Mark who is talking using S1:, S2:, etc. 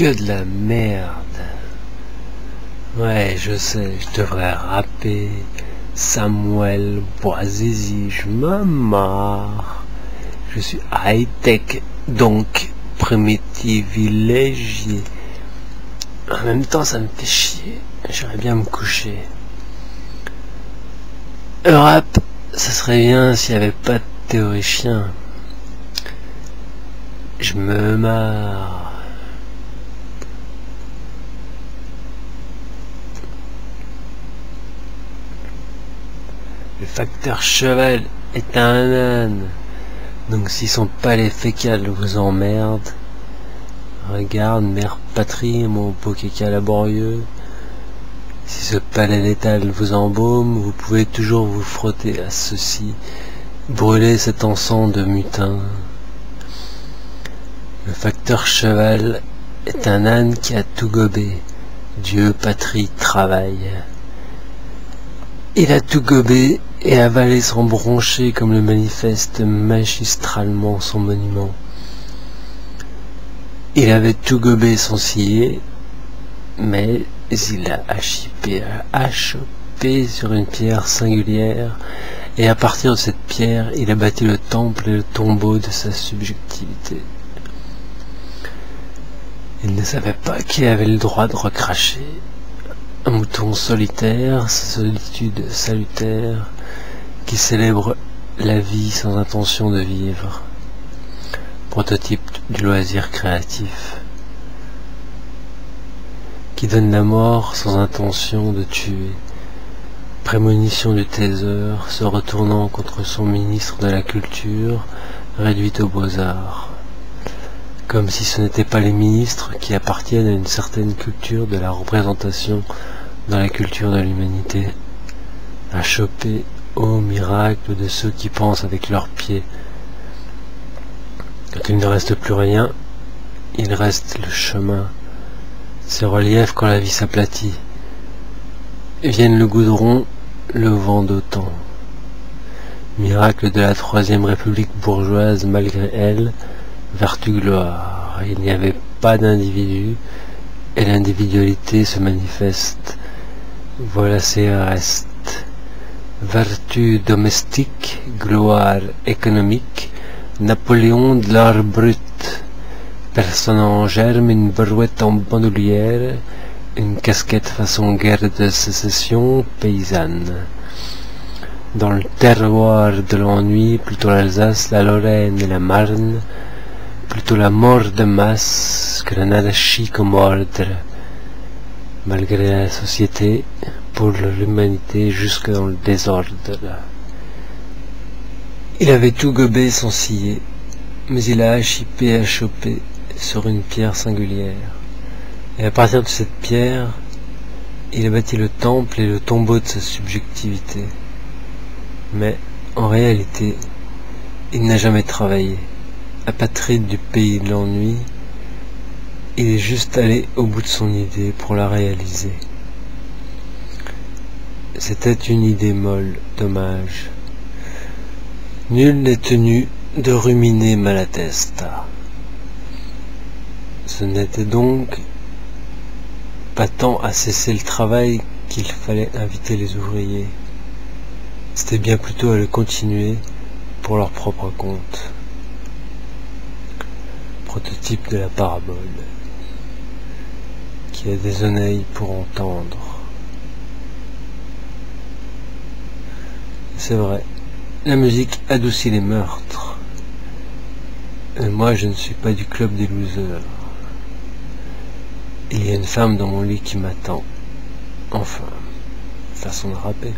S1: que de la merde. Ouais, je sais, je devrais rapper Samuel Boisezi, je me marre. Je suis high-tech, donc privilégié. En même temps, ça me fait chier. J'aimerais bien me coucher. Le rap, ça serait bien s'il n'y avait pas de théoriciens. Je me marre. Le facteur cheval est un âne. Donc si son palais fécal vous emmerde, regarde mère patrie, mon beau caca laborieux. Si ce palais létal vous embaume, vous pouvez toujours vous frotter à ceci, brûler cet encens de mutin. Le facteur cheval est un âne qui a tout gobé. Dieu, patrie, travail. Il a tout gobé et avalé sans broncher comme le manifeste magistralement son monument. Il avait tout gobé sans scier, mais il a achoppé sur une pierre singulière, et à partir de cette pierre, il a bâti le temple et le tombeau de sa subjectivité. Il ne savait pas qu'il avait le droit de recracher. Un mouton solitaire, sa solitude salutaire, qui célèbre la vie sans intention de vivre. Prototype du loisir créatif. Qui donne la mort sans intention de tuer. Prémonition du taser, se retournant contre son ministre de la culture, réduit aux beaux-arts. Comme si ce n'étaient pas les ministres qui appartiennent à une certaine culture de la représentation dans la culture de l'humanité, à choper au miracle de ceux qui pensent avec leurs pieds. Quand il ne reste plus rien, il reste le chemin, ses reliefs quand la vie s'aplatit. Viennent le goudron, le vent d'autant. Miracle de la Troisième République bourgeoise malgré elle, vertu gloire. Il n'y avait pas d'individu, et l'individualité se manifeste. Voilà ses restes. Vertu domestique, gloire économique, Napoléon de l'art brut. Personne en germe, une brouette en bandoulière, une casquette façon guerre de sécession paysanne. Dans le terroir de l'ennui, plutôt l'Alsace, la Lorraine et la Marne, plutôt la mort de masse que l'anarchie comme ordre, malgré la société, pour l'humanité jusque dans le désordre. Il avait tout gobé sans scier, mais il a achoppé sur une pierre singulière, et à partir de cette pierre, il a bâti le temple et le tombeau de sa subjectivité. Mais, en réalité, il n'a jamais travaillé. Apatride du pays de l'ennui, il est juste allé au bout de son idée pour la réaliser. C'était une idée molle, dommage. Nul n'est tenu de ruminer Malatesta. Ce n'était donc pas tant à cesser le travail qu'il fallait inviter les ouvriers. C'était bien plutôt à le continuer pour leur propre compte. Prototype de la parabole, qui a des oreilles pour entendre. C'est vrai, la musique adoucit les meurtres. Et moi, je ne suis pas du club des losers. Il y a une femme dans mon lit qui m'attend. Enfin, façon de rapper.